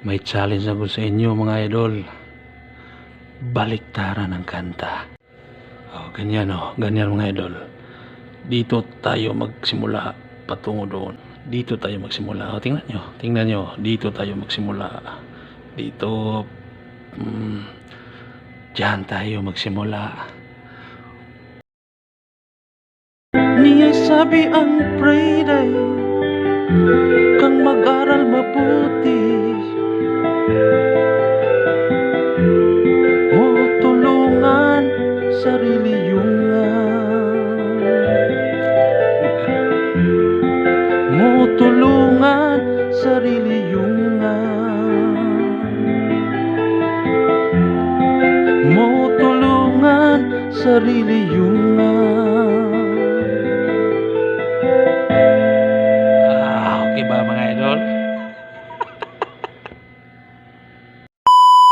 May challenge ako sa inyo mga idol. Baliktaran ng kanta. Ganyan ganyan mga idol. Dito tayo magsimula patungo doon. Dito tayo magsimula. Tingnan nyo. Dito tayo magsimula. Dito, diyan tayo magsimula. Niya sabi ang Friday kang mag-aral mabuti, mo tulungan sarili mo tulungan sarili mo tulungan sarili